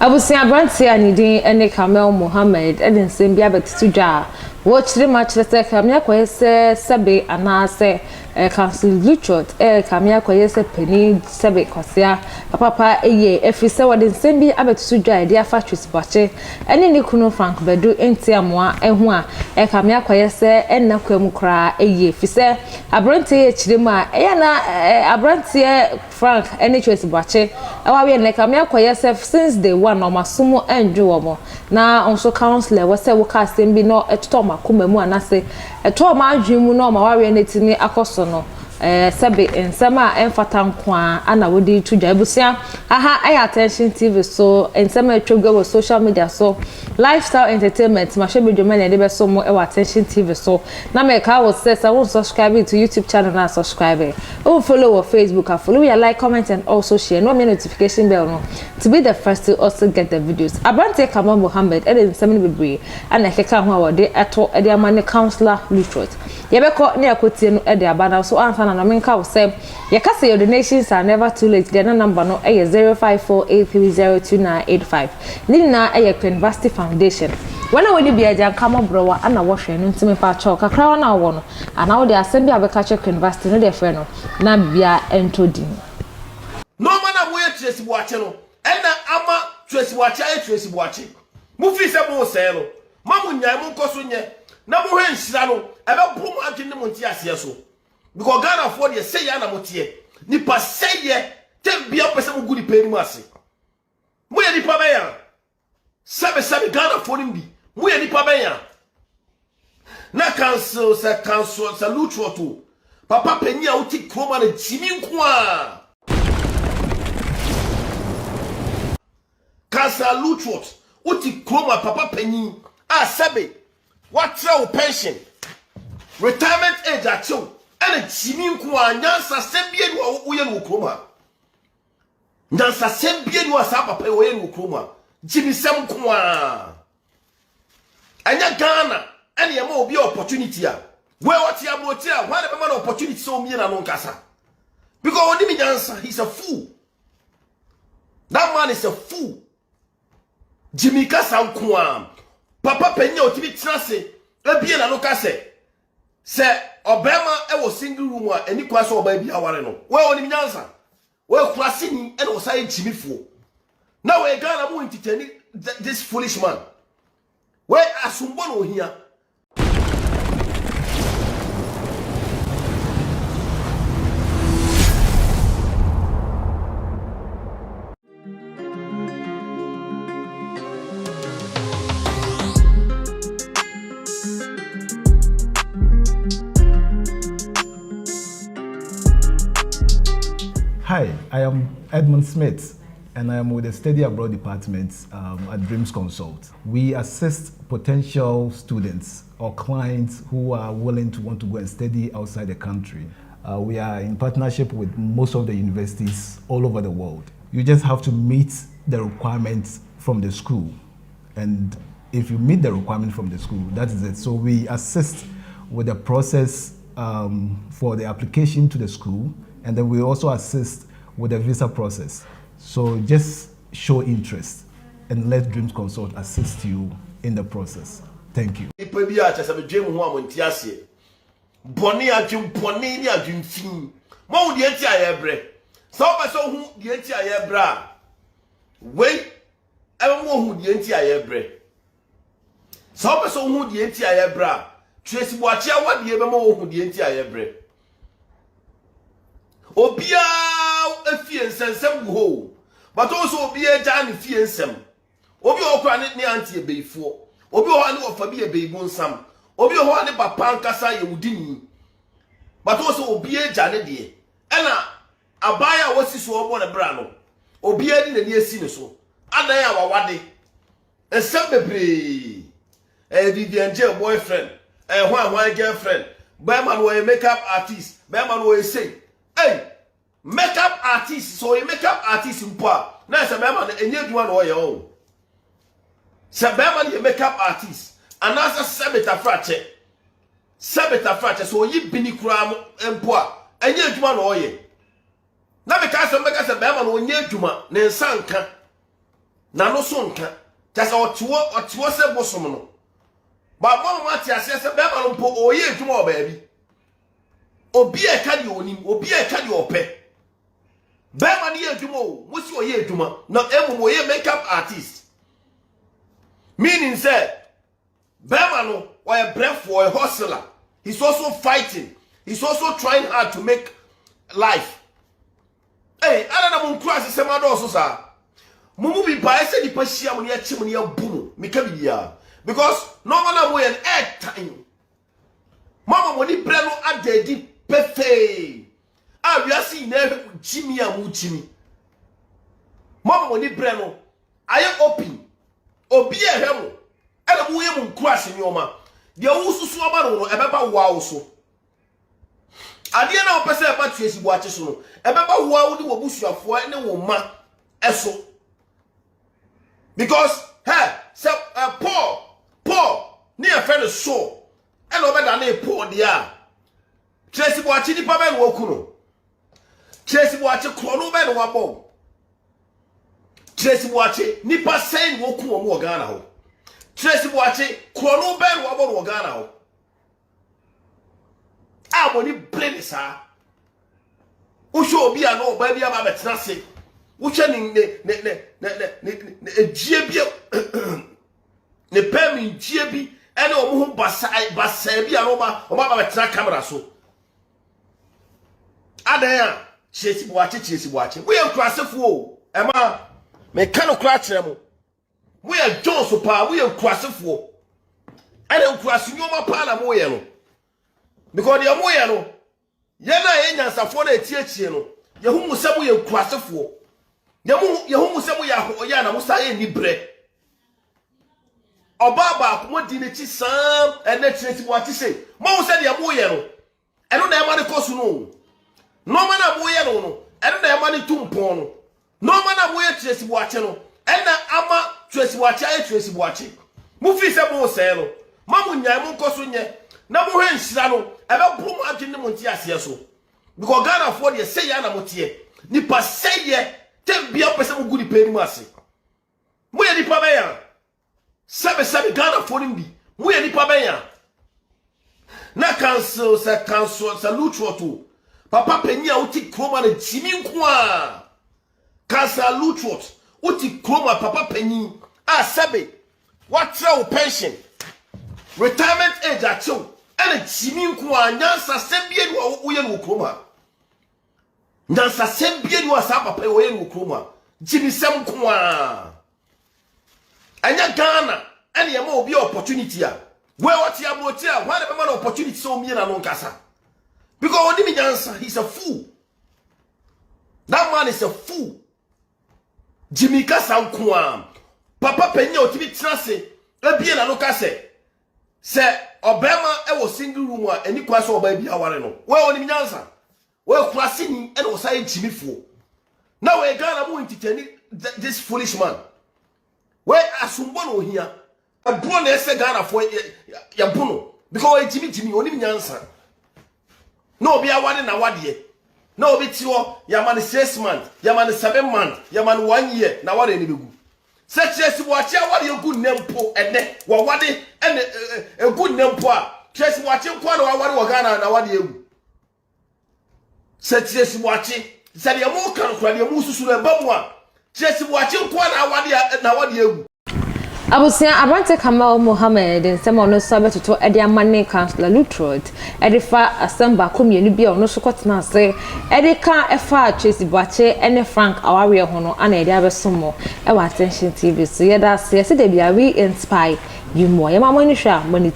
Abusia Branti anidi ene Kamel Mohammed ene nsem bia betutudwa Woy3 match se kamia kwese sebe anase Counsellor Lutterodt kamia kwese pani sebe KwÁsia papa eye efise wode nsem bi abetutudwa ide afa Tracy bache ene ni kunu Frank bedu enti amoa ehu a kamia kwese enna kwam kra eye fise abranti echirema na abranti Frank ene Tracy bache awawe ne kamia kwese since day one no masumo enju omo na onso counselor wase wo ka sembi no eto makoma mu anase eto ma adwemu no ma wawe netimi akoso no sebe ensema emfata nkwa ana wodi tudwa ebusia aha aya attention TV so ensema etwegwa wo social media so lifestyle entertainment ma hwe bedwuma na de be so mo attention TV so na me ka wo say won subscribe to YouTube channel na subscribe o follow wo Facebook follow your like comment and also share no me notification bell no to be the first to also get the videos Abrante Kamel Mohammed and ensema ni bebre ana keka ho a wode eto e de amane Counsellor Lutterodt yebeko ne akotie no e de abana so anfa na menka wo say your donations are never too late. The number no 0548302985. Nina University Foundation. When I will be a Jankama brower and a washer and to me for chalk, a crown I won, and now they are sending a catcher University no their friend, Nabia and Todin. No man away Tracy watching, and ama Tracy watching. Mufis a more sale. Mamunya Munkosunya, Namu Shano, about Boom Agin Montias. Because Ghana afford ye say yana motie nipa say ye tem bia pese mo gudi peni mase mo ye nipa beya sabe Ghana afford bi mo ye nipa beya na council sa Lutterodt papa penyi a uti kroma na jimi nkoa Counsellor Lutterodt uti kroma papa penyi a sabe what throw pension retirement age acho and Gyimifo3 nyansa sembie no wo ye no kroma nyansa sembie no asa papa wo ye no kroma Gyimifo3 anya Ghana and ye ma obi opportunity a we what ya broti a why the man opportunity so me na no nkasa because oni nyansa he's a fool. That man is a fool. Gyimifo3 papa penye otibi trase ebie na no kase se Obama e was single room a eni kwase oba bia ware no we oni nyansa we kwase ni e no say Gyimifo now we Ghana mu entertain this foolish man we asumbo no hia. Hi, I am Edmund Smith, and I am with the Study Abroad Department at Dreams Consult. We assist potential students or clients who are willing to want to go and study outside the country. We are in partnership with most of the universities all over the world. You just have to meet the requirements from the school. And if you meet the requirement from the school, that is it. So we assist with the process for the application to the school, and then we also assist with the visa process. So just show interest and let Dreams Consult assist you in the process. Thank you. Obia efiensensem go but also obia jan fiensem obi okra ne anti ebeifo obi ho ane ofa bi ebeibu nsam obi ho ane papa nkasa ye wudini but also obia jane de ena abaya wasi so obo na bra no obia di nani esi ne so adan ya wawade ensem bebre Vivian boyfriend hwan girlfriend by man we makeup artist by man we say hey, makeup artist, so a makeup artist in poor. Now, it's a man and you one or your own. Sabaman, a makeup artist, and as a sabita fracture, so ye bini cram and poor, and you one or ye. Now, because of a baman or near Juma, then sanka. na no so nka just otiwo se bosom no ba mo mati ase se be ma no mpo oye adwuma o baabi obi e ka de onim obi e ka de ope be ma ne adwuma o mo si oye adwuma na emu oye makeup artist meaning say be ma no or a breath for a hustler. He's also fighting. He's also trying hard to make life. Hey, I don't know class is sema do so sa. Mumu bi ba ese di pashia mo ne achi mo ne abu me ka bia because no man mo an air time. Mama mo ni bre no adedi pefe. Ah we are seeing na Gyimi amu Gyimi. Mama mo ni bre no aye open. Obi e hwemo. Ele mo ye mo class ni o ma. De wususu aba no ebeba wo so. Ade na opese eba Tracy boache so no ebeba wo de wo busuafo ne wo ma eso because hey so Paul ni a friend so e no be da na Paul dia Tracy boache ni pa be no ku no Tracy boache kro no be no wabo Tracy boache ni pa sen wo ku o mo Ghana ho Tracy boache kro no be no wabo no Ghana ho aboni blend sa wo show obi ano oba bia ba betena se wo hwe ne ejie bia ne pemi ejie bi ene omo ho basa bi ano ba betena camera so adan Tracy boache we enkrasefo o ema me kanu kra kire mo we e Jones pa we enkrasefo ene enkrasu nyoma pa na mo ye no because the moya no ye na ye nyansafo na etiechie no ye hu musemu ye nkurasefo ye hu musemu ya ho ya na musa ye nibre obaba akomodi ne chi sam ene Tracy boache say mo hu se de moya no eno na e ma ne kosu no ma na moya no eno na e ma ne tumpon no ma na moya Tracy boache no ena ama Tracy boache mu fi se mo se no ma mu nyan mo kosu nye na mo hwe nhira no ebe brum adwene mo nti ase so because Ghana for the say ya na mo tie nipa say ye tem bia pese mo gudi pe ni mo ase mo ye nipa be ya sabe Ghana for bi mo ye nipa be ya na council sa Lutterodt papa penyi a uti kroma na Gyimi nko a Counsellor Lutterodt uti kroma papa penyi a sabe what throw pension retirement age acho ene Gyimi nko a nyansa sembie ni wo ye no kroma nyansa sembie ni wo sa papa wo ye no kroma Gyimi sem nko a anya Ghana ene ye ma obi opportunity a we what ya broti a why the man opportunity so mi na no nkasa because odi mi nyansa he's a fool. That man is a fool. Gyimi kasa nko a papa penya otimi trase ebie na no kase se obema e wo single room a eni kwa so oba bia ware no we oni nyansa we klase ni e no say Gyimifo na we Ghana mo intiteni this foolish man we asumbo no hia abro na ese Ghana fo ya bono because Gyimi oni nyansa no obi awade na wade na obi tiwo ya man 6 months ya man 7 months ya man 1 year na wade ni begu se Tracy boache awade egu nempo ene wa wade ene egu nempo a Tracy boache kwa na wade wa Ghana na wade egu se Tracy boache se de mo kan kwa de mo susu na bamu a Tracy boache kwa na wade egu Abusia abante Kamel Mohammed nsem ono so betoto ede amane Counsellor Lutterodt ede fa asamba komienu bia ono so kotena ase ede ka efa Tracy boache ene Frank aware ho no ana ede abesomo e wa Attention TV so yeda se de bia we inspire you more yema money hwa money